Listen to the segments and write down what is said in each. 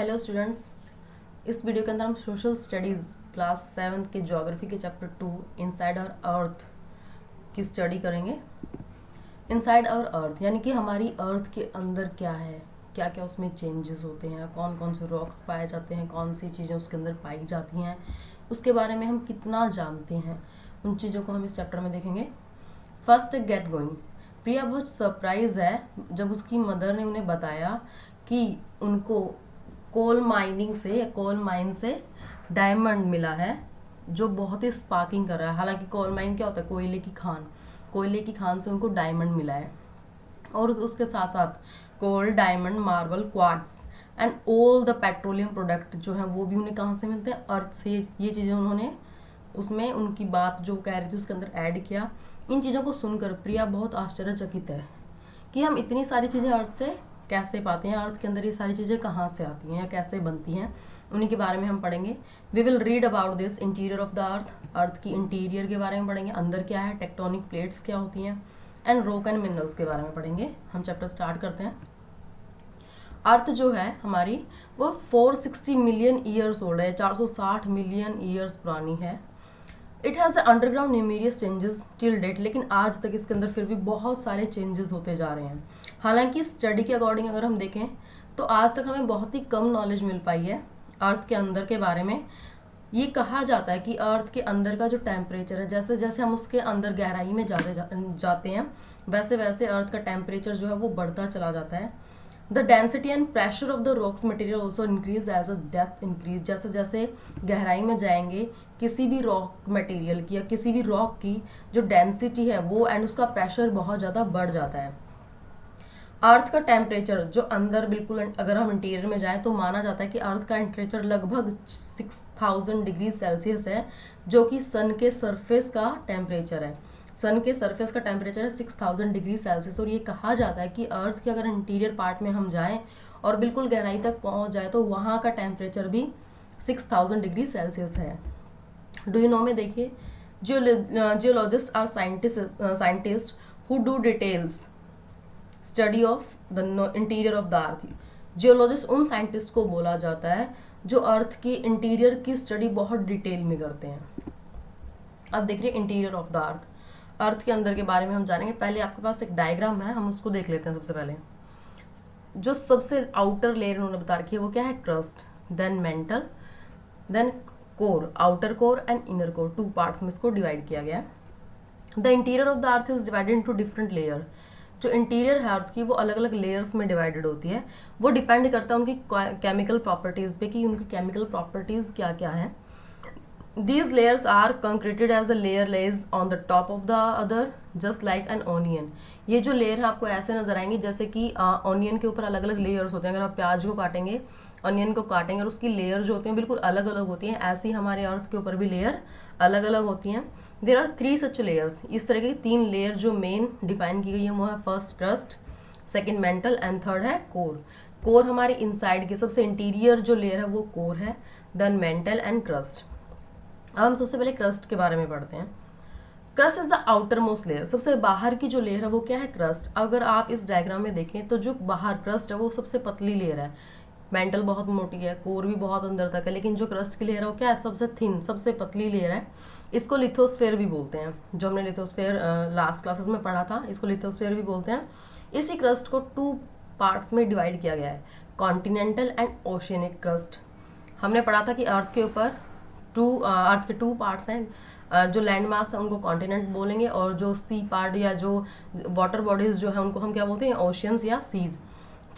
Hello students, इस video के अंदर हम सोशल स्टडीज़ क्लास 7 के ज्योग्राफी के चैप्टर 2 इनसाइड आवर अर्थ की स्टडी करेंगे। इनसाइड आवर अर्थ यानी कि हमारी अर्थ के अंदर क्या है, क्या क्या उसमें चेंजेस होते हैं, कौन कौन से रॉक्स पाए जाते हैं, कौन सी चीज़ें उसके अंदर पाई जाती हैं, उसके बारे में हम कितना जानते हैं, उन चीज़ों को हम इस चैप्टर में देखेंगे। First, get going. प्रिया बहुत सरप्राइज है जब उसकी मदर ने उन्हें बताया कि उनको कोल माइन से डायमंड मिला है जो बहुत ही स्पार्किंग कर रहा है। हालांकि कोल माइन क्या होता है, कोयले की खान से उनको डायमंड मिला है। और उसके साथ साथ coal, diamond, marble, quartz and all the petroleum product जो है वो भी उन्हें कहाँ से मिलते हैं, अर्थ से। ये चीज़ें उन्होंने उसमें उनकी बात जो कह रही थी उसके अंदर ऐड किया। इन चीज़ों को सुनकर प्रिया बहुत आश्चर्यचकित है कि हम इतनी सारी चीज़ें अर्थ से कैसे पाते हैं, अर्थ के अंदर ये सारी चीज़ें कहाँ से आती हैं या कैसे बनती हैं, उन्हीं के बारे में हम पढ़ेंगे। We will read about this interior of the earth. Earth की इंटीरियर के बारे में पढ़ेंगे, अंदर क्या है, टेक्टोनिक प्लेट्स क्या होती हैं, एंड रॉक एंड मिनरल्स के बारे में पढ़ेंगे। हम चैप्टर स्टार्ट करते हैं। अर्थ जो है हमारी वो 460 मिलियन ईयर्स ओल्ड है, 460 मिलियन ईयर्स पुरानी है। It has undergone numerous changes till date, लेकिन आज तक इसके अंदर फिर भी बहुत सारे चेंजेस होते जा रहे हैं। हालांकि स्टडी के अकॉर्डिंग अगर हम देखें तो आज तक हमें बहुत ही कम नॉलेज मिल पाई है अर्थ के अंदर के बारे में। ये कहा जाता है कि अर्थ के अंदर का जो टेम्परेचर है, जैसे जैसे हम उसके अंदर गहराई में जाते हैं वैसे वैसे अर्थ का टेम्परेचर जो है वो बढ़ता चला जाता है। The density and pressure of the rocks material also increase as a depth increase. जैसे जैसे गहराई में जाएंगे किसी भी रॉक मटेरियल की या किसी भी रॉक की जो डेंसिटी है वो एंड उसका प्रेशर बहुत ज़्यादा बढ़ जाता है। अर्थ का टेम्परेचर जो अंदर बिल्कुल, अगर हम इंटीरियर में जाएं तो माना जाता है कि अर्थ का टेम्परेचर लगभग 6000 डिग्री सेल्सियस है, जो कि सन के सरफेस का टेम्परेचर है। सन के सरफेस का टेम्परेचर है 6000 डिग्री सेल्सियस। और ये कहा जाता है कि अर्थ के अगर इंटीरियर पार्ट में हम जाएं और बिल्कुल गहराई तक पहुंच जाए तो वहाँ का टेम्परेचर भी 6000 डिग्री सेल्सियस है। डू यू नो में देखिए, geologist are scientist who do details study of the interior of the earth. Geologist उन साइंटिस्ट को बोला जाता है जो अर्थ की इंटीरियर की स्टडी बहुत डिटेल में करते हैं। अब देख रहे इंटीरियर ऑफ द अर्थ, अर्थ के अंदर के बारे में हम जानेंगे। पहले आपके पास एक डायग्राम है, हम उसको देख लेते हैं। सबसे पहले जो सबसे आउटर लेयर उन्होंने बता रखी है वो क्या है, crust, then mantle, then core, outer core and inner core. 2 parts में इसको डिवाइड किया गया है। The interior of the earth is divided into different layer. जो इंटीरियर है अर्थ की वो अलग अलग लेयर्स में डिवाइडेड होती है। वो डिपेंड करता है उनकी केमिकल प्रॉपर्टीज पे कि उनकी केमिकल प्रॉपर्टीज क्या क्या है। These layers are concreted as a layer lays on the top of the other just like an onion। ये जो लेयर है आपको ऐसे नजर आएंगे जैसे कि ऑनियन के ऊपर अलग अलग लेयर्स होते हैं। अगर आप प्याज को काटेंगे, ऑनियन को काटेंगे और उसकी लेयर जो होती हैं बिल्कुल अलग अलग होती हैं, ऐसे ही हमारे अर्थ के ऊपर भी लेयर अलग अलग होती हैं। There are 3 such layers. इस तरह की 3 लेयर जो मेन डिफाइन की गई है वो है first crust, second mental and third है कोर। कोर हमारे इनसाइड की सबसे इंटीरियर जो लेयर है वो कोर है, देन मेंटल एंड क्रस्ट। अब हम सबसे पहले क्रस्ट के बारे में पढ़ते हैं। Crust is the outer most layer. सबसे बाहर की जो लेयर है वो क्या है, क्रस्ट। अगर आप इस डायग्राम में देखें तो जो बाहर क्रस्ट है वो सबसे पतली लेयर है, मेंटल बहुत मोटी है, कोर भी बहुत अंदर तक है, लेकिन जो क्रस्ट की लेयर है वो क्या है, सबसे थिन, सबसे पतली लेयर है। इसको लिथोस्फेयर भी बोलते हैं। जो हमने लिथोस्फेयर लास्ट क्लासेस में पढ़ा था, इसको लिथोस्फेयर भी बोलते हैं। इसी क्रस्ट को 2 पार्ट्स में डिवाइड किया गया है, कॉन्टिनेंटल एंड ओशियनिक क्रस्ट। हमने पढ़ा था कि अर्थ के ऊपर अर्थ के 2 पार्ट्स हैं। जो लैंड मास है उनको कॉन्टिनेंट बोलेंगे, और जो सी पार्ट या जो वाटर बॉडीज जो है उनको हम क्या बोलते हैं, ओशियंस या सीज।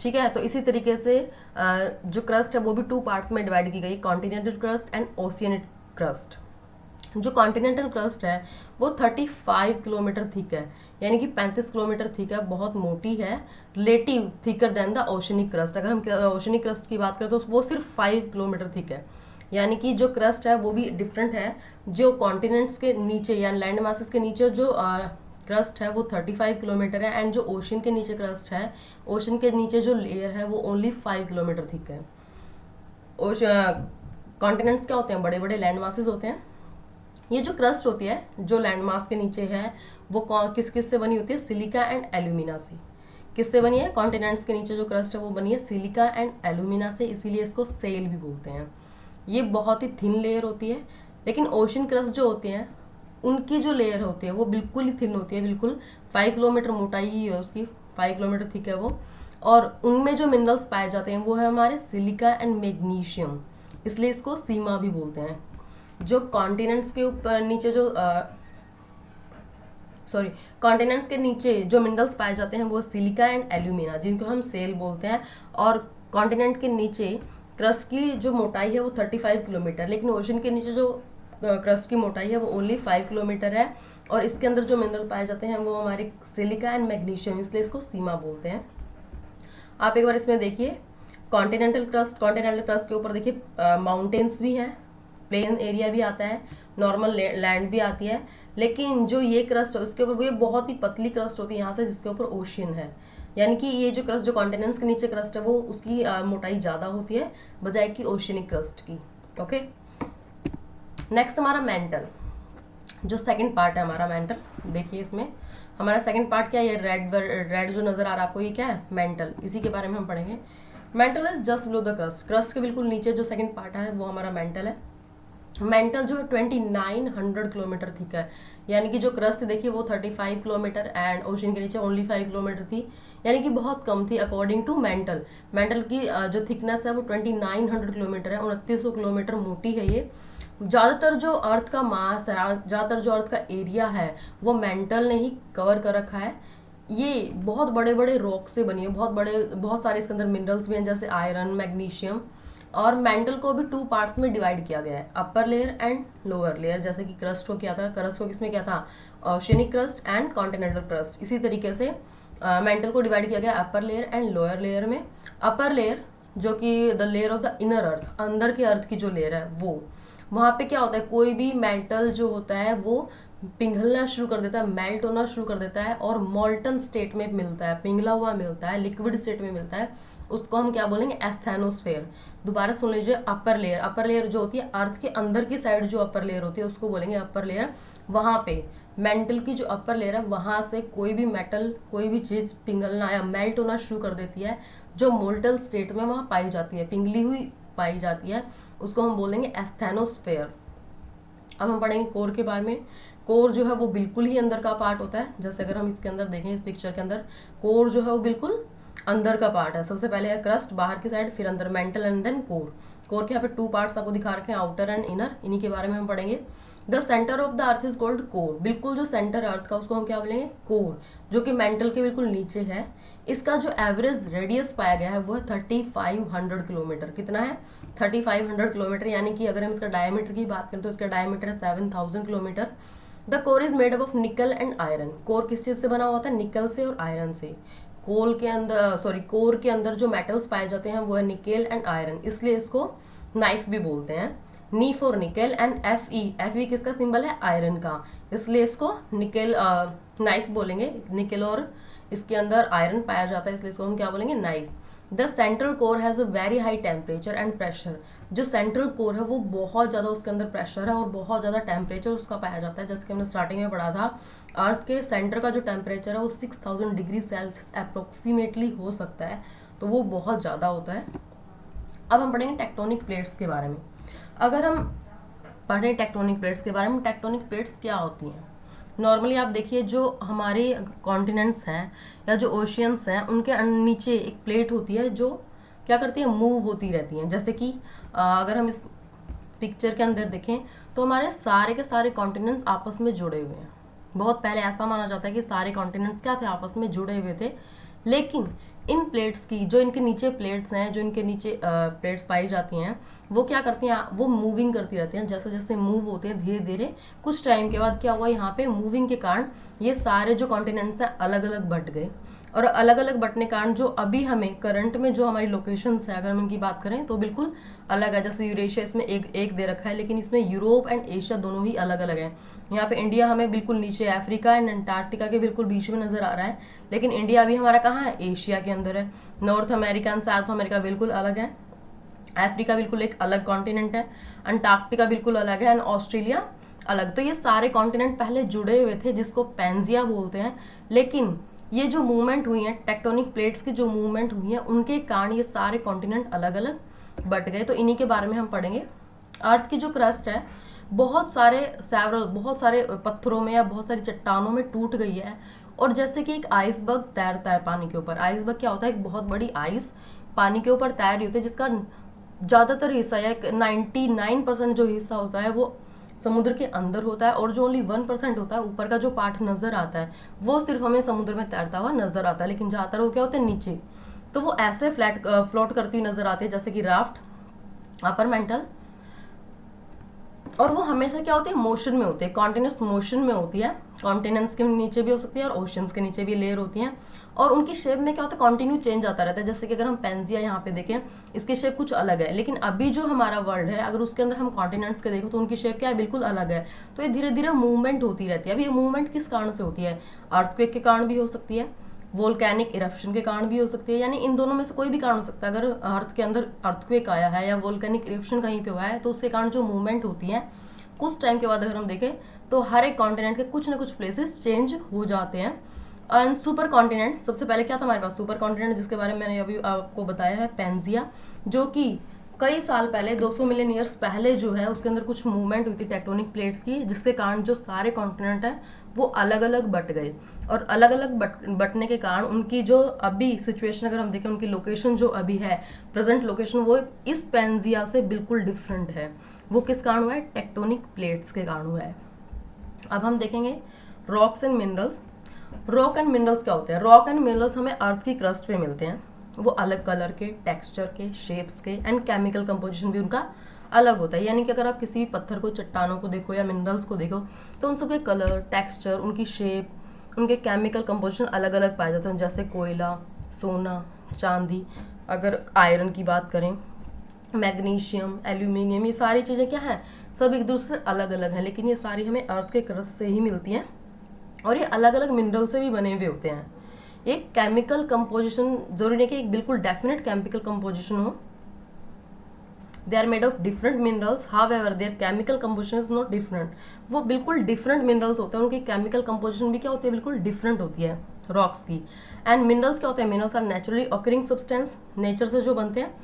ठीक है, तो इसी तरीके से जो क्रस्ट है वो भी 2 पार्ट्स में डिवाइड की गई, continental crust and oceanic crust. जो कॉन्टिनेंटल क्रस्ट है वो 35 किलोमीटर थिक है, यानी कि 35 किलोमीटर थिक है, बहुत मोटी है, relative thicker than the oceanic crust. अगर हम ओशनिक क्रस्ट की बात करें तो वो सिर्फ 5 किलोमीटर थिक है, यानी कि जो क्रस्ट है वो भी डिफरेंट है। जो कॉन्टिनेंट्स के नीचे या लैंड मासेस के नीचे जो क्रस्ट है वो 35 किलोमीटर है, एंड जो ओशन के नीचे क्रस्ट है, ओशन के नीचे जो लेयर है वो ओनली 5 किलोमीटर थिक है। कॉन्टिनेंट्स क्या होते हैं, बड़े बड़े लैंड मासेस होते हैं। ये जो क्रस्ट होती है जो लैंड मास के नीचे है वो किस किस से बनी होती है, सिलिका एंड एल्यूमिना से। किससे बनी है? कॉन्टिनेंट्स के नीचे जो क्रस्ट है वो बनी है सिलिका एंड एल्यूमिना से, इसीलिए इसको सेल भी बोलते हैं। ये बहुत ही थिन लेयर होती है, लेकिन ओशन क्रस्ट जो होते हैं उनकी जो लेयर होती है वो बिल्कुल ही थिन होती है, बिल्कुल 5 किलोमीटर मोटाई ही है उसकी, 5 किलोमीटर थिक है वो। और उनमें जो मिनरल्स पाए जाते हैं वो है हमारे सिलिका एंड मैग्नीशियम, इसलिए इसको सीमा भी बोलते हैं। जो कॉन्टिनेंट्स के ऊपर नीचे जो कॉन्टिनेंट्स के नीचे जो मिनरल्स पाए जाते हैं वो सिलिका एंड एल्यूमिना, जिनको हम सेल बोलते हैं। और कॉन्टिनेंट के नीचे क्रस्ट की जो मोटाई है वो 35 किलोमीटर, लेकिन ओशन के नीचे जो क्रस्ट की मोटाई है वो ओनली 5 किलोमीटर है। और इसके अंदर जो मिनरल पाए जाते हैं वो हमारे सिलिका एंड मैग्नीशियम, इसलिए इसको सीमा बोलते हैं। आप एक बार इसमें देखिए कॉन्टिनेंटल क्रस्ट के ऊपर देखिए माउंटेन्स भी हैं, प्लेन एरिया भी आता है, नॉर्मल लैंड भी आती है। लेकिन जो ये क्रस्ट है उसके ऊपर वो ये बहुत ही पतली क्रस्ट होती है यहाँ से, जिसके ऊपर ओशियन है। यानी कि ये जो क्रस्ट जो कॉन्टिनेंट्स के नीचे क्रस्ट है वो उसकी मोटाई ज़्यादा होती है बजाय कि ओशियनिक क्रस्ट की। ओके, नेक्स्ट हमारा मेंटल, जो सेकंड पार्ट है हमारा मेंटल। देखिए इसमें हमारा सेकंड पार्ट क्या है, ये रेड जो नज़र आ रहा है आपको, ये क्या है? मेंटल। इसी के बारे में हम पढ़ेंगे। Mental is just below the crust, crust के बिल्कुल नीचे जो सेकंड पार्ट है वो हमारा मेंटल है। मेंटल जो है 2900 किलोमीटर थिक है, यानी कि जो क्रस्ट देखिए वो 35 किलोमीटर एंड ओशन के नीचे ओनली 5 किलोमीटर थी, यानी कि बहुत कम थी अकॉर्डिंग टू मेंटल। मेंटल की जो थिकनेस है वो 2900 किलोमीटर है, 2900 किलोमीटर मोटी है ये। ज़्यादातर जो अर्थ का मास है, ज़्यादातर जो अर्थ का एरिया है वो मेंटल ने ही कवर कर रखा है। ये बहुत बड़े बड़े रॉक से बनी है, बहुत सारे इसके अंदर मिनरल्स भी हैं, जैसे आयरन, मैग्नीशियम। और मेंटल को भी 2 पार्ट्स में डिवाइड किया गया है, अपर लेयर एंड लोअर लेयर। जैसे कि क्रस्ट को क्या था, क्रस्ट को किसमें क्या था? Oceanic crust and continental crust. इसी तरीके से मेंटल को डिवाइड किया गया upper layer and lower layer में। अपर लेयर जो कि the layer of the inner earth, अंदर के अर्थ की जो लेयर है वो, वहाँ पे क्या होता है, कोई भी मेटल जो होता है वो पिघलना शुरू कर देता है, मेल्ट होना शुरू कर देता है और मोल्टन स्टेट में मिलता है, पिघला हुआ मिलता है, लिक्विड स्टेट में मिलता है। उसको हम क्या बोलेंगे? एस्थेनोस्फेयर। दोबारा सुन लीजिए, अपर लेयर, अपर लेयर जो होती है अर्थ के अंदर की साइड जो अपर लेयर होती है उसको बोलेंगे अपर लेयर। वहाँ पे मेंटल की जो अपर लेयर है वहाँ से कोई भी मेटल, कोई भी चीज़ पिघलना या मेल्ट होना शुरू कर देती है, जो मोल्टल स्टेट में वहाँ पाई जाती है, पिघली हुई पाई जाती है, उसको हम बोलेंगे एस्थेनोस्फेयर। अब हम पढ़ेंगे कोर के बारे में। कोर जो है वो बिल्कुल ही अंदर का पार्ट होता है। जैसे अगर हम इसके अंदर देखें, इस पिक्चर के अंदर, कोर जो है वो बिल्कुल अंदर का पार्ट है। सबसे पहले है क्रस्ट बाहर की साइड, फिर अंदर mantle and then core. Core के यहाँ पे 2 पार्ट्स आपको दिखा रखे हैं, आउटर एंड इनर, इन्हीं के बारे में हम पढ़ेंगे। The centre of the earth is called core, बिल्कुल जो सेंटर अर्थ का उसको हम क्या बोलेंगे? कोर, जो कि मेंटल के बिल्कुल नीचे है। इसका जो एवरेज रेडियस पाया गया है वो है 3500 किलोमीटर। कितना है? 3500 किलोमीटर, यानी कि अगर हम इसका डायमीटर की बात करें तो इसका डायमीटर है 7000 kilometre. The core is made up of निकल एंड आयरन। कोर किस चीज से बना हुआ था? निकल से और आयरन से। कोर के अंदर जो मेटल्स पाए जाते हैं वो है निकेल एंड आयरन, इसलिए इसको नाइफ भी बोलते हैं। Ni for nickel and F E किसका सिंबल है? आयरन का, इसलिए इसको निकेल नाइफ बोलेंगे। निकेल और इसके अंदर आयरन पाया जाता है, इसलिए इसको हम क्या बोलेंगे? Knife. The central core has a very high temperature and pressure. जो सेंट्रल कोर है वो बहुत ज़्यादा उसके अंदर प्रेशर है और बहुत ज़्यादा टेम्परेचर उसका पाया जाता है। जैसे कि हमने स्टार्टिंग में पढ़ा था, अर्थ के सेंटर का जो टेम्परेचर है वो 6000 डिग्री सेल्सियस अप्रोक्सीमेटली हो सकता है, तो वो बहुत ज़्यादा होता है। अब हम पढ़ेंगे टेक्टोनिक प्लेट्स के बारे में। अगर हम पढ़ें टेक्टोनिक प्लेट्स के बारे में, टेक्टोनिक प्लेट्स क्या होती हैं? नॉर्मली आप देखिए, जो हमारे कॉन्टिनेंट्स हैं या जो ओशियंस हैं उनके नीचे एक प्लेट होती है जो क्या करती है? मूव होती रहती हैं। जैसे कि अगर हम इस पिक्चर के अंदर देखें तो हमारे सारे के सारे कॉन्टिनेंट्स आपस में जुड़े हुए हैं। बहुत पहले ऐसा माना जाता है कि सारे कॉन्टिनेंट्स क्या थे? आपस में जुड़े हुए थे। लेकिन इन प्लेट्स की जो इनके नीचे प्लेट्स हैं, जो इनके नीचे प्लेट्स पाई जाती हैं, वो क्या करती हैं? वो मूविंग करती रहती हैं। जैसे जैसे मूव होते हैं धीरे धीरे, कुछ टाइम के बाद क्या हुआ, यहाँ पे मूविंग के कारण ये सारे जो कॉन्टिनेंट्स हैं अलग अलग बट गए। और अलग अलग बटने कारण जो अभी हमें करंट में जो हमारी लोकेशंस है, अगर हम इनकी बात करें तो बिल्कुल अलग है। जैसे यूरेशिया इसमें एक दे रखा है, लेकिन इसमें यूरोप एंड एशिया दोनों ही अलग अलग हैं। यहाँ पे इंडिया हमें बिल्कुल नीचे, अफ्रीका एंड अंटार्कटिका के बिल्कुल बीच में नजर आ रहा है, लेकिन इंडिया अभी हमारा कहाँ है? एशिया के अंदर है। North America and south America बिल्कुल अलग है। अफ्रीका बिल्कुल एक अलग कॉन्टिनेंट है। अंटार्कटिका बिल्कुल अलग है एंड ऑस्ट्रेलिया अलग। तो ये सारे कॉन्टिनेंट पहले जुड़े हुए थे, जिसको पैंजिया बोलते हैं। लेकिन ये जो मूवमेंट हुई है, टेक्टोनिक प्लेट्स की जो मूवमेंट हुई है, उनके कारण ये सारे कॉन्टिनेंट अलग अलग बट गए। तो इन्हीं के बारे में हम पढ़ेंगे। अर्थ की जो क्रस्ट है बहुत सारे पत्थरों में या बहुत सारी चट्टानों में टूट गई है, और जैसे कि एक आइसबर्ग तैरता है पानी के ऊपर। आइसबर्ग क्या होता है? एक बहुत बड़ी आइस पानी के ऊपर तैर रही होती है, जिसका ज़्यादातर हिस्सा या 99% जो हिस्सा होता है वो समुद्र के अंदर होता है, और जो ओनली 1% होता है ऊपर का जो पार्ट नजर आता है वो सिर्फ हमें समुद्र में तैरता हुआ नजर आता है। लेकिन ज़्यादातर वो क्या होते हैं? नीचे। तो वो ऐसे फ्लोट करती हुई नजर आती है जैसे कि राफ्ट, अपर मेंटल, और वो हमेशा क्या होती है? मोशन में होती है, कॉन्टिन्यूस मोशन में होती है। कॉन्टिनेंट्स के नीचे भी हो सकती है और ओशंस के नीचे भी लेयर होती हैं, और उनकी शेप में क्या होता है? कंटिन्यू चेंज आता रहता है। जैसे कि अगर हम पेंजिया यहाँ पे देखें, इसकी शेप कुछ अलग है, लेकिन अभी जो हमारा वर्ल्ड है अगर उसके अंदर हम कॉन्टिनेंट्स के देखो तो उनकी शेप क्या है? बिल्कुल अलग है। तो ये धीरे धीरे मूवमेंट होती रहती है। अभी ये मूवमेंट किस कारण से होती है? अर्थक्वेक के कारण भी हो सकती है, वोल्केनिक इरप्शन के कारण भी हो सकती है, यानी इन दोनों में से कोई भी कारण हो सकता है। अगर अर्थ के अंदर अर्थक्वेक आया है या वोल्केनिक इरप्शन कहीं पे हुआ है तो उसके कारण जो मूवमेंट होती है कुछ टाइम के बाद अगर हम देखें तो हर एक कॉन्टिनेंट के कुछ ना कुछ प्लेसेस चेंज हो जाते हैं। एंड सुपर कॉन्टिनेंट, सबसे पहले क्या था हमारे पास? सुपर कॉन्टिनेंट, जिसके बारे में मैंने अभी आपको बताया है, पेंजिया, जो कि कई साल पहले 200 मिलियन ईयर्स पहले जो है उसके अंदर कुछ मूवमेंट हुई थी टेक्टोनिक प्लेट्स की, जिसके कारण जो सारे कॉन्टिनेंट हैं वो अलग अलग बट गए। और अलग अलग बटने के कारण उनकी जो अभी सिचुएशन अगर हम देखें, उनकी लोकेशन जो अभी है, प्रेजेंट लोकेशन, वो इस पेंजिया से बिल्कुल डिफरेंट है। वो किस कारण हुआ है? टेक्टोनिक प्लेट्स के कारण हुआ है। अब हम देखेंगे rocks and minerals. Rock and minerals क्या होते हैं? रॉक एंड मिनरल्स हमें अर्थ की क्रस्ट पे मिलते हैं। वो अलग कलर के, टेक्सचर के, शेप्स के, एंड केमिकल कंपोजिशन भी उनका अलग होता है। यानी कि अगर आप किसी भी पत्थर को, चट्टानों को देखो या मिनरल्स को देखो तो उन सबके कलर, टेक्सचर, उनकी शेप, उनके केमिकल कंपोजिशन अलग अलग पाए जाते हैं। जैसे कोयला, सोना, चांदी, अगर आयरन की बात करें, मैग्नीशियम, एल्यूमिनियम, ये सारी चीज़ें क्या हैं? सब एक दूसरे से अलग अलग हैं, लेकिन ये सारी हमें अर्थ के क्रस्ट से ही मिलती हैं, और ये अलग अलग मिनरल से भी बने हुए होते हैं। एक केमिकल कंपोजिशन जरूरी नहीं कि एक बिल्कुल डेफिनेट केमिकल कंपोजिशन हो। They are made of different minerals, however their chemical composition is not different. वो बिल्कुल डिफरेंट मिनरल्स होते हैं, उनकी केमिकल कंपोजिशन भी क्या होती है? बिल्कुल डिफरेंट होती है रॉक्स की। एंड मिनरल्स क्या होते हैं? Minerals are naturally occurring substance, nature से जो बनते हैं,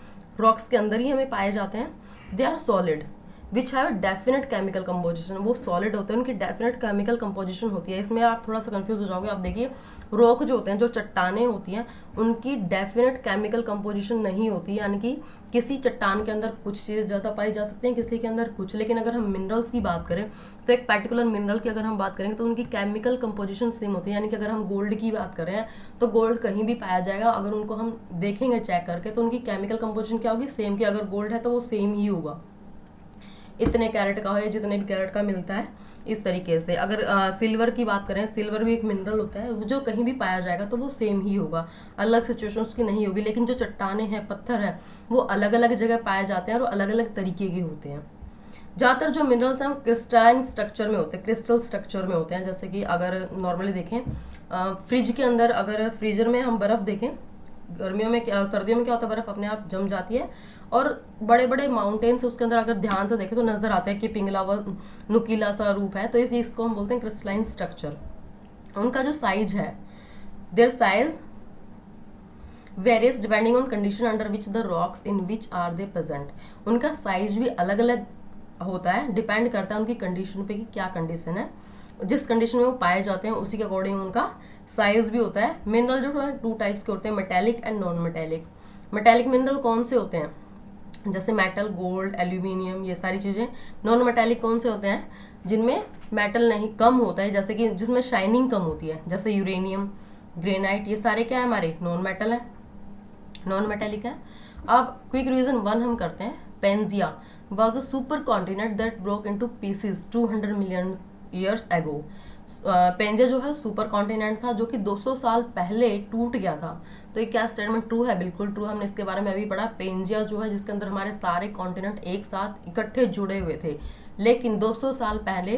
रॉक्स के अंदर ही हमें पाए जाते हैं। They are solid which have definite chemical composition. वो सॉलिड होते हैं, उनकी डेफिनेट केमिकल कंपोजिशन होती है। इसमें आप थोड़ा सा कंफ्यूज हो जाओगे। आप देखिए, रॉक जो होते हैं, जो चट्टानें होती हैं, उनकी डेफिनेट केमिकल कंपोजिशन नहीं होती, यानी कि किसी चट्टान के अंदर कुछ चीज़ ज़्यादा पाई जा सकती है, किसी के अंदर कुछ। लेकिन अगर हम मिनरल्स की बात करें तो एक पर्टिकुलर मिनरल की अगर हम बात करेंगे तो उनकी केमिकल कंपोजिशन सेम होती है। यानी कि अगर हम गोल्ड की बात करें तो गोल्ड कहीं भी पाया जाएगा, अगर उनको हम देखेंगे चेक करके तो उनकी केमिकल कंपोजिशन क्या होगी? सेम की। अगर गोल्ड है तो वो सेम ही होगा, इतने कैरेट का हो या जितने भी कैरेट का मिलता है, इस तरीके से। अगर सिल्वर की बात करें, सिल्वर भी एक मिनरल होता है, वो जो कहीं भी पाया जाएगा तो वो सेम ही होगा, अलग सिचुएशन उसकी नहीं होगी। लेकिन जो चट्टाने हैं, पत्थर है, वो अलग अलग जगह पाए जाते हैं और अलग अलग तरीके के होते हैं। ज़्यादातर जो मिनरल्स हैं वो क्रिस्टाइन स्ट्रक्चर में होते हैं, क्रिस्टल स्ट्रक्चर में होते हैं। जैसे कि अगर नॉर्मली देखें फ्रिज के अंदर, अगर फ्रीजर में हम बर्फ़ देखें, गर्मियों में क्या, सर्दियों में क्या होता है? बर्फ़ अपने आप जम जाती है, और बड़े बड़े माउंटेन्स उसके अंदर अगर ध्यान से देखें तो नजर आता है कि पिघला हुआ नुकीला सा रूप है। तो इस चीज़ को हम बोलते हैं क्रिस्टलाइन स्ट्रक्चर। उनका जो साइज है, their size various depending on condition under which the rocks in which are they present. उनका साइज भी अलग अलग होता है, डिपेंड करता है उनकी कंडीशन पे कि क्या कंडीशन है, जिस कंडीशन में वो पाए जाते हैं उसी के अकॉर्डिंग उनका साइज भी होता है। मिनरल जो है 2 टाइप्स के होते हैं, metallic and non metallic. Metallic mineral कौन से होते हैं? जैसे मेटल, गोल्ड, एल्यूमिनियम, ये सारी चीज़ें। नॉन मेटेलिक कौन से होते हैं? जिनमें मेटल नहीं, कम होता है, जैसे कि जिसमें शाइनिंग कम होती है, जैसे यूरेनियम, ग्रेनाइट, ये सारे क्या है? हमारे नॉन मेटल है, नॉन मेटेलिक है। अब क्विक रिवीजन 1 हम करते हैं। Pangaea was a super continent that broke into pieces 200 million years ago. Pangaea जो है सुपर कॉन्टिनेंट था जो कि 200 साल पहले टूट गया था। तो ये क्या स्टेटमेंट ट्रू है? बिल्कुल ट्रू। हमने इसके बारे में अभी पढ़ा। पेंजिया जो है जिसके अंदर हमारे सारे कॉन्टिनेंट एक साथ इकट्ठे जुड़े हुए थे, लेकिन 200 साल पहले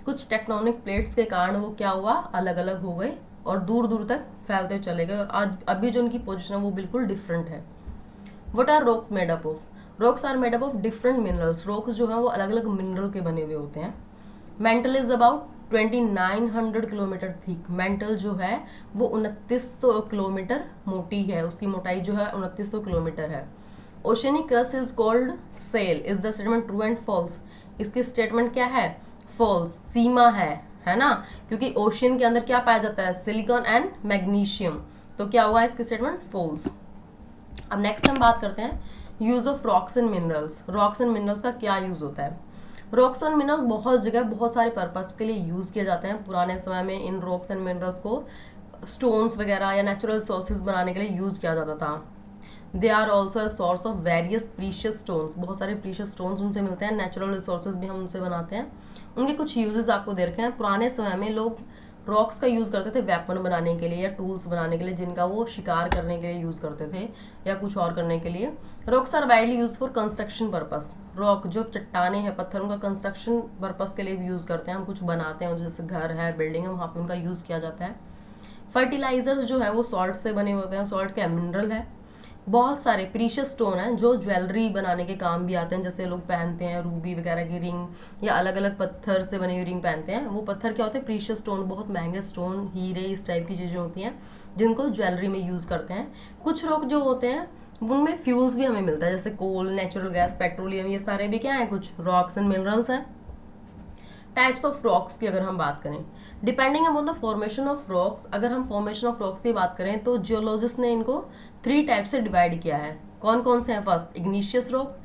कुछ टेक्टोनिक प्लेट्स के कारण वो क्या हुआ? अलग अलग हो गए और दूर दूर तक फैलते चले गए, और आज अभी जो उनकी पोजिशन है वो बिल्कुल डिफरेंट है। What are rocks made up of? Rocks are made up of different minerals. Rocks जो है वो अलग अलग मिनरल के बने हुए होते हैं। Mental is about 2900 kilometre thick. Mental जो है वो 2900 किलोमीटर मोटी है, उसकी मोटाई जो है 2900 किलोमीटर है। Oceanic crust is called cell. Is the statement true and false? इसकी स्टेटमेंट क्या है? फॉल्स, सीमा है ना, क्योंकि ओशियन के अंदर क्या पाया जाता है? Silicon and magnesium. तो क्या हुआ इसकी स्टेटमेंट? फॉल्स। अब नेक्स्ट हम बात करते हैं use of rocks and minerals. Rocks and minerals का क्या यूज होता है? रॉक्स एंड मिनरल्स बहुत जगह बहुत सारे पर्पस के लिए यूज किए जाते हैं। पुराने समय में इन रॉक्स एंड मिनरल्स को स्टोन्स वगैरह या नेचुरल सोर्सेज बनाने के लिए यूज किया जाता था। They are also a source of various precious stones. बहुत सारे प्रीशियस स्टोन्स उनसे मिलते हैं। नेचुरल रिसोर्सेज भी हम उनसे बनाते हैं। उनके कुछ यूजेस आपको दे रखे हैं। पुराने समय में लोग रॉक्स का यूज करते थे वेपन बनाने के लिए या टूल्स बनाने के लिए, जिनका वो शिकार करने के लिए यूज करते थे या कुछ और करने के लिए। Rocks are widely use for construction purpose. Rock जो चट्टाने हैं, पत्थर, उनका कंस्ट्रक्शन पर्पस के लिए भी यूज करते हैं। हम कुछ बनाते हैं, जैसे घर है, बिल्डिंग है, वहाँ पे उनका यूज किया जाता है। फर्टिलाइजर्स जो है वो सॉल्ट से बने होते हैं। सॉल्ट क्या मिनरल है। बहुत सारे प्रीशियस स्टोन हैं जो ज्वेलरी बनाने के काम भी आते हैं, जैसे लोग पहनते हैं रूबी वगैरह की रिंग या अलग अलग पत्थर से बनी हुई रिंग पहनते हैं। वो पत्थर क्या होते हैं? प्रीशियस स्टोन, बहुत महंगे स्टोन, हीरे, इस टाइप की चीज़ें होती हैं जिनको ज्वेलरी में यूज़ करते हैं। कुछ रॉक जो होते हैं उनमें फ्यूल्स भी हमें मिलता है, जैसे कोल, नेचुरल गैस, पेट्रोलियम, ये सारे भी क्या है? कुछ रॉक्स एंड मिनरल्स हैं। टाइप्स ऑफ रॉक्स की अगर हम बात करें, depending upon the formation of rocks, अगर हम फॉर्मेशन ऑफ रॉक्स की बात करें तो जियोलॉजिस्ट ने इनको 3 टाइप से डिवाइड किया है। कौन कौन से हैं? फर्स्ट इग्निशियस रॉक,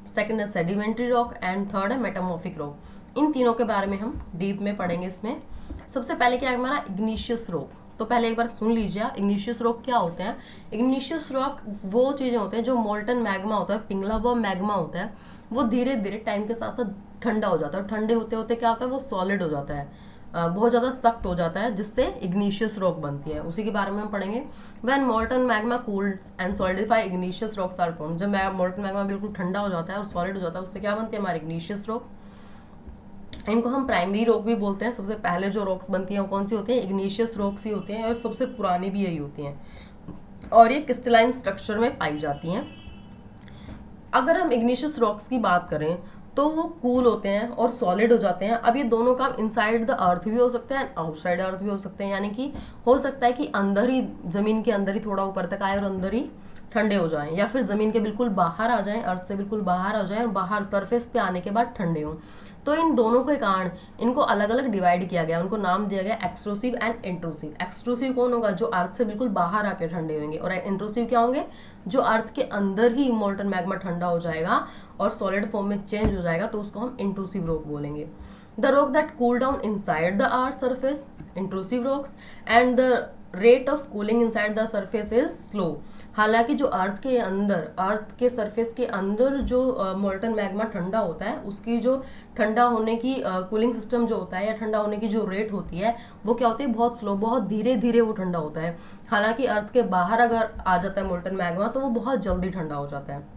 सेकंड है सेडिमेंट्री रॉक एंड थर्ड है मेटामॉर्फिक रॉक। इन तीनों के बारे में हम डीप में पढ़ेंगे इसमें। सबसे पहले क्या है हमारा? Igneous rock. तो पहले एक बार सुन लीजिए इग्निशियस रॉक क्या होते हैं। इग्निशियस रॉक वो चीज़ें होते हैं जो मोल्टन मैग्मा होता है, पिघला हुआ मैग्मा होता है, वो धीरे धीरे टाइम के साथ साथ ठंडा हो जाता है। और ठंडे होते होते क्या होता है? वो सॉलिड हो जाता है, बहुत ज़्यादा सख्त हो जाता है, जिससे इग्निशियस रॉक बनती है। उसी के बारे में हम पढ़ेंगे। When molten magma cools and solidify igneous rocks are formed. जब मोल्टन मैग्मा बिल्कुल ठंडा हो जाता है और सॉलिड हो जाता है, उससे क्या बनती है? हमारी इग्निशियस रॉक। इनको हम प्राइमरी रॉक भी बोलते हैं। सबसे पहले जो रॉक्स बनती हैं वो कौन सी होती हैं? इग्निशियस रॉक्स ही होती हैं, और सबसे पुरानी भी यही होती हैं, और ये क्रिस्टलाइन स्ट्रक्चर में पाई जाती हैं। अगर हम इग्निशियस रॉक्स की बात करें तो वो कूल होते हैं और सॉलिड हो जाते हैं। अब ये दोनों काम इनसाइड द अर्थ भी हो सकते हैं, आउटसाइड अर्थ भी हो सकते हैं। यानी कि हो सकता है कि अंदर ही, जमीन के अंदर ही थोड़ा ऊपर तक आए और अंदर ही ठंडे हो जाएं, या फिर जमीन के बिल्कुल बाहर आ जाएं, अर्थ से बिल्कुल बाहर आ जाएं और बाहर सरफेस पे आने के बाद ठंडे हों। तो इन दोनों के कारण इनको अलग अलग डिवाइड किया गया, उनको नाम दिया गया एक्सट्रूसिव एंड इंट्रूसिव। एक्सट्रूसिव कौन होगा? जो अर्थ से बिल्कुल बाहर आके ठंडे होंगे। और इंट्रूसिव क्या होंगे? जो अर्थ के अंदर ही मोल्टन मैग्मा ठंडा हो जाएगा और सॉलिड फॉर्म में चेंज हो जाएगा, तो उसको हम इंट्रूसिव रॉक बोलेंगे। The rock that cool down inside the earth surface, intrusive rocks, and the rate of cooling inside the surface is slow. हालांकि जो अर्थ के अंदर, अर्थ के सरफेस के अंदर जो मोल्टन मैग्मा ठंडा होता है, उसकी जो ठंडा होने की कूलिंग सिस्टम जो होता है या ठंडा होने की जो रेट होती है, वो क्या होती है? बहुत स्लो, बहुत धीरे धीरे वो ठंडा होता है। हालांकि अर्थ के बाहर अगर आ जाता है मोल्टन मैग्मा तो वो बहुत जल्दी ठंडा हो जाता है।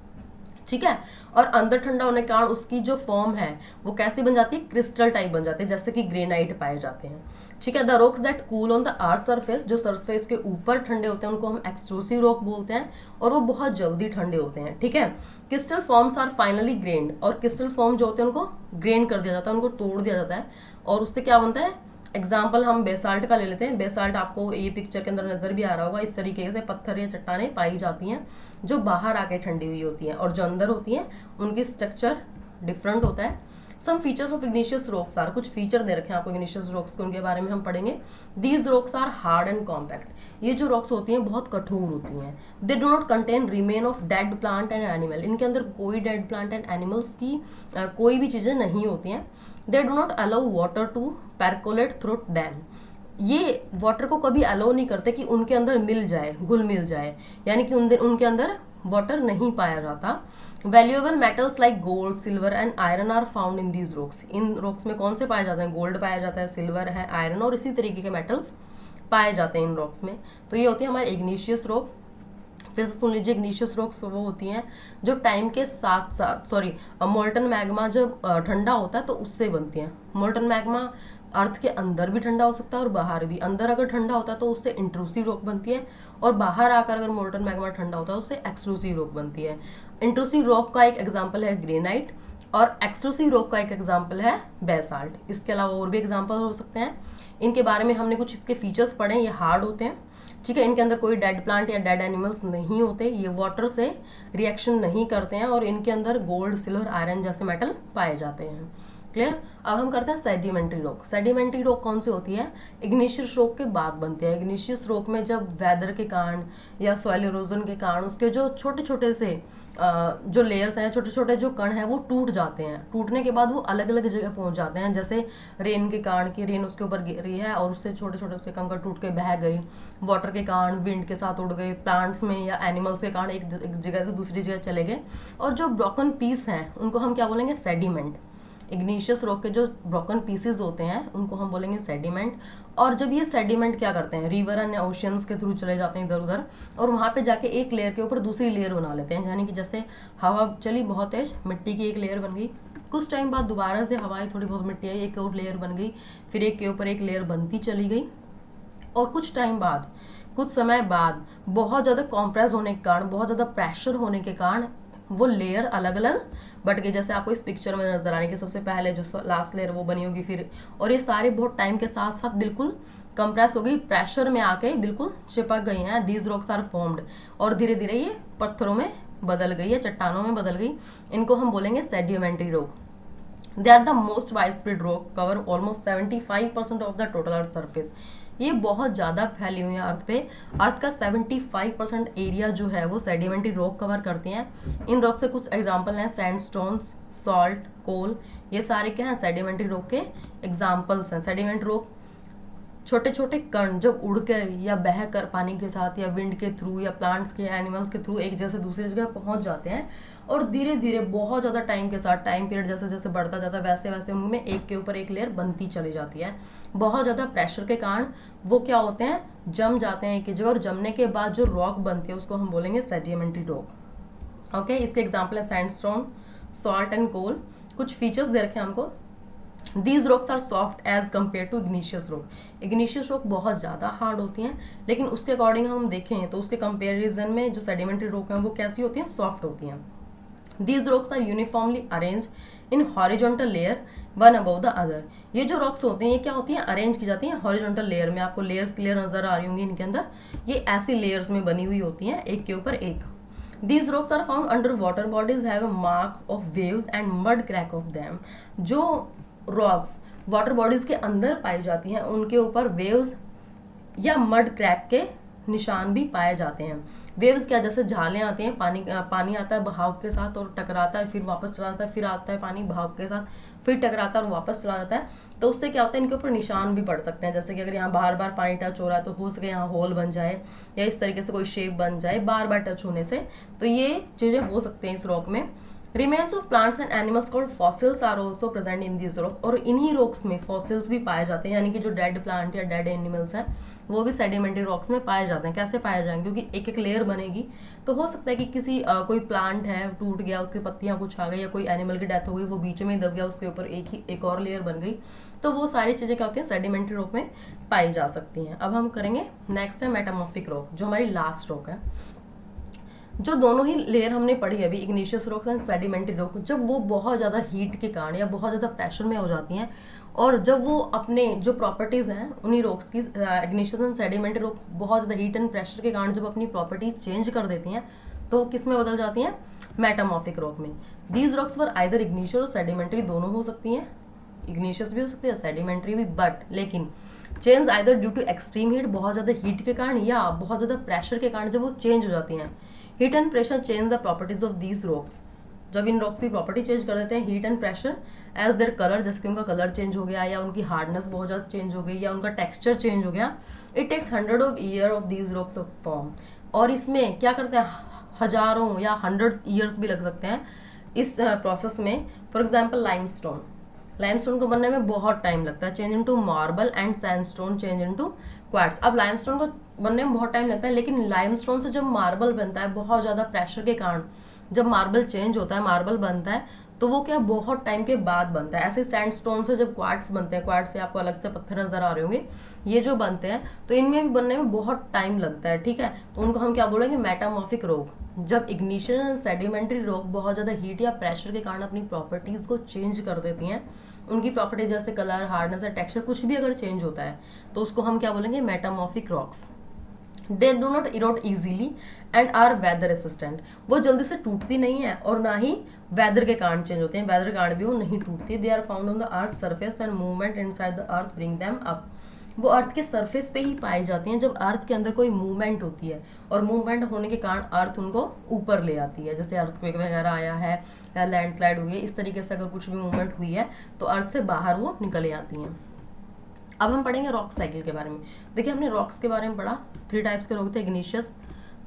ठीक है। और अंदर ठंडा होने के कारण उसकी जो फॉर्म है वो कैसी बन जाती है? क्रिस्टल टाइप बन जाती है, जैसे कि ग्रेनाइट पाए जाते हैं। ठीक है। The rocks that cool on the earth surface, जो सरफेस के ऊपर ठंडे होते हैं, उनको हम एक्सट्रूसिव रॉक बोलते हैं, और वो बहुत जल्दी ठंडे होते हैं। ठीक है। Crystal forms are finally grained, और क्रिस्टल फॉर्म जो होते हैं उनको ग्रेन कर दिया जाता है, उनको तोड़ दिया जाता है, और उससे क्या बनता है? एग्जाम्पल हम बेसाल्ट का ले लेते हैं। बेसाल्ट आपको ये पिक्चर के अंदर नजर भी आ रहा होगा। इस तरीके से पत्थर या चट्टाने पाई जाती हैं जो बाहर आके ठंडी हुई होती हैं, और जो अंदर होती हैं उनकी स्ट्रक्चर डिफरेंट होता है। Some features of igneous rocks are, कुछ फीचर दे रखे हैं आपको इग्निशियस रॉक्स के, उनके बारे में हम पढ़ेंगे। These rocks are hard and compact. ये जो रॉक्स होती हैं बहुत कठोर होती हैं। They do not contain remain of dead plant and animal. इनके अंदर कोई डेड प्लांट एंड एनिमल्स की कोई भी चीजें नहीं होती हैं। They do not allow water to percolate through them. ये वाटर को कभी अलाउ नहीं करते कि उनके अंदर मिल जाए, घुल मिल जाए, यानी कि उनके अंदर वाटर नहीं पाया जाता। Valuable metals like gold, silver and iron are found in these rocks. इन रॉक्स में कौन से पाए जाते हैं? गोल्ड पाया जाता है, सिल्वर है, आयरन और इसी तरीके के मेटल्स पाए जाते हैं इन रॉक्स में। तो ये होती है हमारे इग्निशियस रॉक। फिर से सुन लीजिए, इग्निशियस रॉक्स वो होती हैं जो टाइम के साथ साथ, मोल्टन मैग्मा जब ठंडा होता है तो उससे बनती हैं। मोल्टन मैग्मा अर्थ के अंदर भी ठंडा हो सकता है और बाहर भी। अंदर अगर ठंडा होता है तो उससे इंट्रूसिव रॉक बनती है, और बाहर आकर अगर मोल्टन मैग्मा ठंडा होता है उससे एक्सट्रूसिव रॉक बनती है। इंट्रूसिव रॉक का एक एग्जांपल है ग्रेनाइट, और एक्सट्रूसिव रॉक का एक एग्जाम्पल है बेसाल्ट। इसके अलावा और भी एग्जाम्पल हो सकते हैं। इनके बारे में हमने कुछ इसके फीचर्स पढ़े, ये हार्ड होते हैं, ठीक है। इनके अंदर कोई डेड प्लांट या डेड एनिमल्स नहीं होते, ये वाटर से रिएक्शन नहीं करते हैं और इनके अंदर गोल्ड, सिल्वर, आयरन जैसे मेटल पाए जाते हैं। क्लियर। अब हम करते हैं सेडिमेंट्री रॉक। सेडिमेंट्री रॉक कौन सी होती है? इग्निशियस रॉक के बाद बनती है। इग्निशियस रॉक में जब वेदर के कारण या सॉइल इरोजन के कारण उसके जो छोटे छोटे से जो लेयर्स हैं, छोटे छोटे जो कण हैं, वो टूट जाते हैं। टूटने के बाद वो अलग अलग जगह पहुंच जाते हैं, जैसे रेन के कारण की रेन उसके ऊपर गिर रही है और उससे छोटे छोटे उसके कंकड़ टूट के बह गई, वाटर के कारण विंड के साथ उड़ गए, प्लांट्स में या एनिमल्स के कारण एक जगह से दूसरी जगह चले गए, और जो ब्रोकन पीस हैं उनको हम क्या बोलेंगे? सेडिमेंट। इग्निशियस रॉक के जो ब्रोकन पीसेस होते हैं उनको हम बोलेंगे सेडिमेंट। और जब ये सेडिमेंट क्या करते हैं, रिवर एंड ओशियंस के थ्रू चले जाते हैं इधर उधर, और वहाँ पे जाके एक लेयर के ऊपर दूसरी लेयर बना लेते हैं। यानी कि जैसे हवा चली बहुत तेज, मिट्टी की एक लेयर बन गई, कुछ टाइम बाद दोबारा से हवाएं, थोड़ी बहुत मिट्टी आई, एक और लेयर बन गई, फिर एक के ऊपर एक लेयर बनती चली गई, और कुछ टाइम बाद, कुछ समय बाद बहुत ज़्यादा कॉम्प्रेस होने के कारण, बहुत ज़्यादा प्रेशर होने के कारण वो लेयर अलग अलग बट गई। जैसे आपको इस पिक्चर में नजर आ रही है कि सबसे पहले जो लास्ट लेयर वो बनी होगी, फिर, और ये सारे बहुत टाइम के साथ साथ बिल्कुल कंप्रेस हो गई, प्रेशर में आके बिल्कुल चिपक गई हैं। दीज रॉक्स आर फॉर्म्ड, और धीरे धीरे ये पत्थरों में बदल गई है, चट्टानों में बदल गई। इनको हम बोलेंगे sedimentary rock. They are the most widespread rock, cover almost 75% of the total earth surface. ये बहुत ज़्यादा फैली हुई है अर्थ पे। अर्थ का 75% एरिया जो है वो सेडिमेंट्री रॉक कवर करती हैं। इन रॉक से कुछ एग्जांपल हैं, सैंडस्टोन्स, सॉल्ट, कोल, ये सारे क्या हैं? सेडिमेंट्री रॉक के एग्जांपल्स हैं। सेडिमेंट रॉक छोटे छोटे कण जब उड़कर या बहकर पानी के साथ या विंड के थ्रू या प्लांट्स के, एनिमल्स के थ्रू एक जगह से दूसरी जगह पहुंच जाते हैं, और धीरे धीरे बहुत ज़्यादा टाइम के साथ, टाइम पीरियड जैसे जैसे बढ़ता जाता है वैसे वैसे उनमें एक के ऊपर एक लेयर बनती चली जाती है। बहुत ज़्यादा प्रेशर के कारण वो क्या होते हैं? जम जाते हैं एक ही जगह, और जमने के बाद जो रॉक बनती है उसको हम बोलेंगे सेडिमेंट्री रॉक। ओके, इसके एग्जाम्पल है सैंडस्टोन, सॉल्ट एंड कोल। कुछ फीचर्स दे रखे हैं हमको। These rocks are soft as compared to igneous rock. Igneous rock बहुत ज़्यादा हार्ड होती हैं, लेकिन उसके अकॉर्डिंग हम देखें तो उसके कंपेरिजन में जो सेडिमेंट्री रॉक हैं वो कैसी होती हैं? सॉफ्ट होती हैं। These rocks are uniformly arranged in horizontal layer one above the other. ये जो रॉक्स होते हैं ये क्या होती हैं? अरेंज की जाती हैं हॉरिजॉन्टल लेयर में। आपको लेयर्स क्लियर नजर आ रही होंगी इनके अंदर, ये ऐसी लेयर्स में बनी हुई होती हैं, एक के ऊपर एक। These rocks are found under water bodies, have a mark of waves and mud crack of them. जो रॉक्स वाटर बॉडीज के अंदर पाई जाती हैं उनके ऊपर वेव्स या मड क्रैक के निशान भी पाए जाते हैं। वेव्स क्या? जैसे झालें आती हैं, पानी आता है बहाव के साथ और टकराता है, फिर वापस चला जाता है, फिर आता है पानी बहाव के साथ, फिर टकराता है और वापस चला जाता है। तो उससे क्या होता है? इनके ऊपर निशान भी पड़ सकते हैं। जैसे कि अगर यहाँ बार बार पानी टच हो रहा है तो हो सके यहाँ होल बन जाए, या इस तरीके से कोई शेप बन जाए बार बार टच होने से, तो ये चीज़ें हो सकती हैं इस रॉक में। Remains of plants and animals called fossils are also present in this rock, और इन्हीं रॉक्स में फॉसिल्स भी पाए जाते हैं, यानी कि जो डेड प्लांट या डेड एनिमल्स हैं वो भी सेडिमेंट्री रॉक्स में पाए जाते हैं। कैसे पाए जाएंगे? क्योंकि एक एक लेयर बनेगी, तो हो सकता है कि किसी कोई प्लांट है टूट गया, उसकी पत्तियां कुछ आ गई, या कोई एनिमल की डेथ हो गई, वो बीच में ही दब गया, उसके ऊपर एक और लेयर बन गई, तो वो सारी चीज़ें क्या होती हैं? सेडिमेंट्री रॉक में पाई जा सकती हैं। अब हम करेंगे नेक्स्ट है मेटामॉर्फिक रॉक, जो हमारी लास्ट रॉक है। जो दोनों ही लेयर हमने पढ़ी अभी, igneous rocks and sedimentary rock, जब वो बहुत ज़्यादा हीट के कारण या बहुत ज़्यादा प्रेशर में हो जाती हैं, और जब वो अपने जो प्रॉपर्टीज़ हैं उन्हीं रॉक्स की, इग्निशियस एंड सेडिमेंट्री रॉक बहुत ज़्यादा हीट एंड प्रेशर के कारण जब अपनी प्रॉपर्टीज चेंज कर देती हैं, तो किस में बदल जाती हैं? मेटामॉर्फिक रॉक में। These rocks were either igneous और सेडिमेंट्री, दोनों हो सकती हैं, इग्निशियस भी हो सकती है, सेडिमेंट्री भी, बट लेकिन change either due to extreme heat, बहुत ज़्यादा हीट के कारण, या बहुत ज़्यादा प्रेशर के कारण जब वो चेंज हो जाती हैं। Heat and pressure change the properties of these rocks, जब इन रॉक्स की प्रॉपर्टी चेंज कर देते हैं heat and pressure, as their colour, जैसे कि उनका कलर चेंज हो गया, या उनकी हार्डनेस बहुत ज़्यादा चेंज हो गई, या उनका टेक्सचर चेंज हो गया। It takes 100 of year of these rocks of form, और इसमें क्या करते हैं? हजारों या 100 ईयर्स भी लग सकते हैं इस प्रोसेस में। फॉर एग्जाम्पल लाइमस्टोन, लाइमस्टोन को बनने में बहुत टाइम लगता है। Change into marble and sandstone change into quartz. अब लाइमस्टोन को बनने में बहुत टाइम लगता है, लेकिन लाइमस्टोन से जब मार्बल बनता है बहुत ज़्यादा प्रेशर के कारण जब मार्बल चेंज होता है, मार्बल बनता है, तो वो क्या बहुत टाइम के बाद बनता है। ऐसे सैंडस्टोन से जब क्वार्ट्स बनते हैं, क्वार्ट्स से आपको अलग से पत्थर नजर आ रहे होंगे, ये जो बनते हैं तो इनमें भी बनने में बहुत टाइम लगता है, ठीक है। तो उनको हम क्या बोलेंगे, मेटामॉर्फिक रॉक। जब इग्निशन एंड सेडिमेंट्री रॉक बहुत ज्यादा हीट या प्रेशर के कारण अपनी प्रॉपर्टीज को चेंज कर देती हैं, उनकी प्रॉपर्टीज जैसे कलर, हार्डनेस या टेक्सचर कुछ भी अगर चेंज होता है, तो उसको हम क्या बोलेंगे, metamorphic rocks. They do not erode easily and are weather resistant. वो जल्दी से टूटती नहीं है और ना ही वेदर के कारण चेंज होते हैं, वेदर के कारण भी वो नहीं टूटती। They are found on the earth surface and movement inside the earth bring them up. वो अर्थ के सरफेस पे ही पाई जाती हैं जब अर्थ के अंदर कोई मूवमेंट होती है, और मूवमेंट होने के कारण अर्थ उनको ऊपर ले आती है। जैसे अर्थक्वेक वगैरह आया है या लैंडस्लाइड हुई है, इस तरीके से अगर कुछ भी मूवमेंट हुई है तो अर्थ से बाहर वो निकल आती हैं। अब हम पढ़ेंगे रॉक साइकिल के बारे में। देखिए हमने रॉक्स के बारे में पढ़ा, 3 टाइप्स के रॉक थे, इग्निशियस,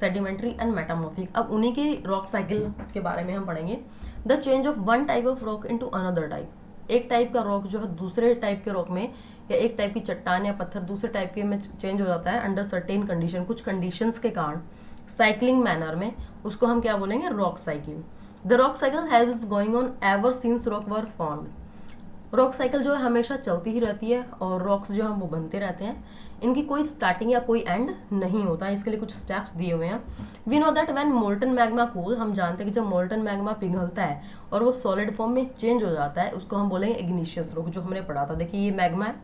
सेडिमेंट्री एंड मेटामॉर्फिक। अब उन्हीं के रॉक साइकिल के बारे में हम पढ़ेंगे। The change of one type of rock into another type. एक टाइप का रॉक जो है दूसरे टाइप के रॉक में, या एक टाइप की चट्टान या पत्थर दूसरे टाइप के में चेंज हो जाता है अंडर सर्टेन कंडीशन, कुछ कंडीशंस के कारण, साइक्लिंग मैनर में, उसको हम क्या बोलेंगे, rock cycle. The rock cycle has going on ever since rock were formed. Rock cycle जो है हमेशा चलती ही रहती है और रॉक्स जो हैं वो बनते रहते हैं। इनकी कोई स्टार्टिंग या कोई एंड नहीं होता है। इसके लिए कुछ स्टेप्स दिए हुए हैं। We know that when molten magma cool, हम जानते हैं कि जब मोल्टन मैग्मा पिघलता है और वो सॉलिड फॉर्म में चेंज हो जाता है, उसको हम बोलेंगे इग्निशियस रॉक, जो हमने पढ़ा था। देखिए ये मैग्मा है,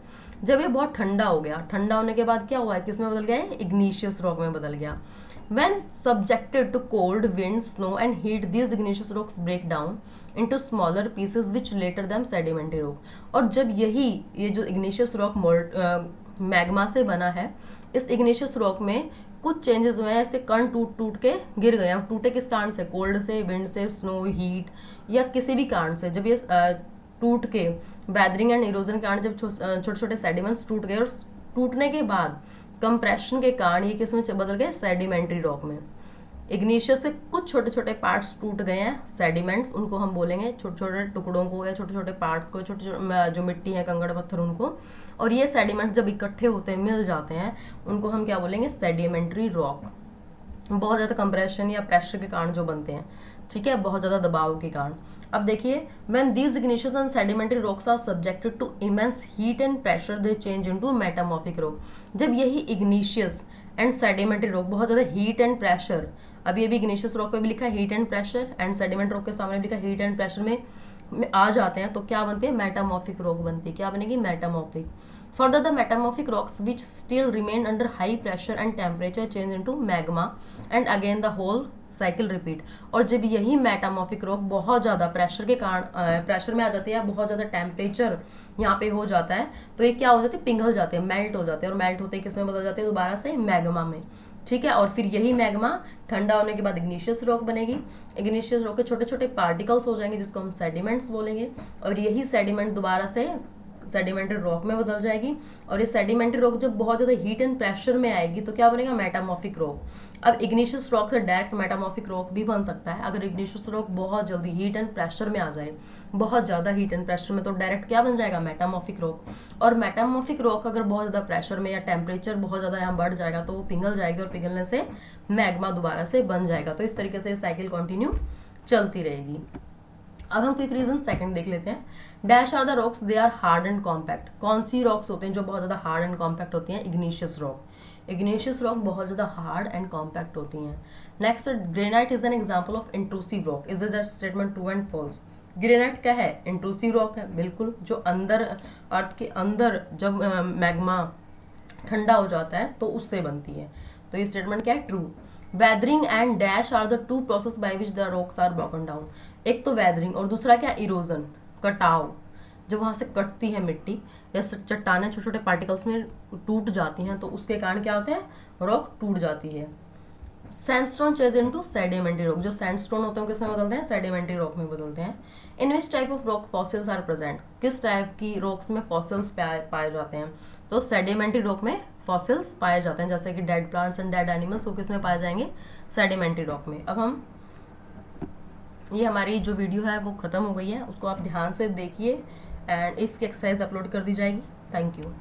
जब ये बहुत ठंडा हो गया, ठंडा होने के बाद क्या हुआ है, किस में बदल गया है, इग्निशियस रॉक में बदल गया। When subjected to cold, wind, snow and heat, these igneous rocks break down into smaller pieces which later them sedimentary rock. और जब ये जो igneous rock मैग्मा से बना है, इस igneous rock में कुछ चेंजेस हुए हैं, इसके कण टूट टूट के गिर गए हैं। टूटे किस कारण से, कोल्ड से, विंड से, स्नो, हीट या किसी भी कारण से। जब ये टूट के वेदरिंग एंड इरोजन के कारण जब छोटे छोटे सेडिमेंट्स टूट गए, और टूटने के बाद कंप्रेशन के कारण ये किस में बदल गए, सेडिमेंट्री रॉक में। इग्निशियस से कुछ छोटे छोटे पार्ट्स टूट गए हैं, सेडिमेंट्स, उनको हम बोलेंगे, छोटे छोटे टुकड़ों को या छोटे छोटे पार्ट्स को, छोटे छोटे जो मिट्टी है, कंकड़ पत्थर, उनको। और ये सेडिमेंट्स जब इकट्ठे होते हैं, मिल जाते हैं, उनको हम क्या बोलेंगे, सेडिमेंट्री रॉक। बहुत ज़्यादा कंप्रेशन या प्रेशर के कारण जो बनते हैं, ठीक है, बहुत ज़्यादा दबाव के कारण। अब देखिए, when these igneous and sedimentary rocks are subjected to immense heat and pressure, they change into metamorphic rock. जब यही igneous and sedimentary rock बहुत ज़्यादा heat and pressure, अब ये भी igneous rock पे भी लिखा है heat and pressure, and sedimentary rock के सामने भी लिखा heat and pressure में आ जाते हैं, तो क्या बनते हैं, metamorphic rock बनती है। क्या बनेगी, metamorphic. Further, the metamorphic rocks which still remain under high pressure and temperature change into magma, and again the whole cycle repeat. और जब यही मेटामॉर्फिक रॉक बहुत ज़्यादा प्रेशर के कारण प्रेशर में आ जाती है, या बहुत ज़्यादा टेम्परेचर यहाँ पे हो जाता है, तो ये क्या हो जाते हैं, पिघल जाते हैं, मेल्ट हो जाते हैं, और मेल्ट होते ही किस में बदल जाते हैं, दोबारा से मैग्मा में, ठीक है। और फिर यही मैग्मा ठंडा होने के बाद इग्निशियस रॉक बनेगी। इग्निशियस रॉक के छोटे छोटे पार्टिकल्स हो जाएंगे, जिसको हम सेडिमेंट्स बोलेंगे, और यही सेडिमेंट दोबारा से सेडिमेंट्री रॉक में बदल जाएगी। और ये सेडिमेंट्री रॉक जब बहुत ज़्यादा हीट एंड प्रेशर में आएगी, तो क्या बनेगा, मेटामॉर्फिक रॉक। अब इग्निशियस रॉक से डायरेक्ट मेटामॉर्फिक रॉक भी बन सकता है। अगर इग्निशियस रॉक बहुत जल्दी हीट एंड प्रेशर में आ जाए, बहुत ज़्यादा हीट एंड प्रेशर में, तो डायरेक्ट क्या बन जाएगा, मेटामॉर्फिक रॉक। और मेटामॉर्फिक रॉक अगर बहुत ज़्यादा प्रेशर में या टेम्परेचर बहुत ज़्यादा यहाँ बढ़ जाएगा, तो वो पिघल जाएगी, और पिघलने से मैग्मा दोबारा से बन जाएगा। तो इस तरीके से साइकिल कंटिन्यू चलती रहेगी। अब हम क्विक रीजन सेकंड देख लेते हैं। Dash are the rocks, they are hard and compact. कौन सी रॉक्स होते हैं जो बहुत ज़्यादा हार्ड एंड कॉम्पैक्ट होती हैं, इग्निशियस रॉक। इग्निशियस रॉक बहुत ज़्यादा हार्ड एंड कॉम्पैक्ट होती हैं। Next, granite is an example of intrusive rock. Is the statement true and false. Granite क्या है, इंट्रूसिव रॉक है, बिल्कुल, जो अंदर अर्थ के अंदर जब मैग्मा ठंडा हो जाता है तो उससे बनती है। तो ये स्टेटमेंट क्या है, true. Weathering and dash are the two process by which the rocks are broken down. एक तो वेदरिंग और दूसरा क्या, इरोजन, कटाव। जब वहाँ से कटती है मिट्टी या चट्टानें छोटे छोटे पार्टिकल्स में टूट जाती हैं, तो उसके कारण क्या होते हैं, रॉक टूट जाती है। Sandstone change into sedimentary rock. जो सैंडस्टोन होते हैं किसमें बदलते हैं, सेडिमेंट्री रॉक में बदलते हैं। In which type of rock fossils are present. किस टाइप की रॉक्स में फॉसिल्स पाए जाते हैं, तो सेडिमेंट्री रॉक में फॉसिल्स पाए जाते हैं, जैसे कि dead plants and dead animals, वो किस में पाए जाएंगे, सेडिमेंट्री रॉक में। अब हम ये हमारी जो वीडियो है वो ख़त्म हो गई है, उसको आप ध्यान से देखिए एंड इसकी एक्सरसाइज अपलोड कर दी जाएगी। Thank you.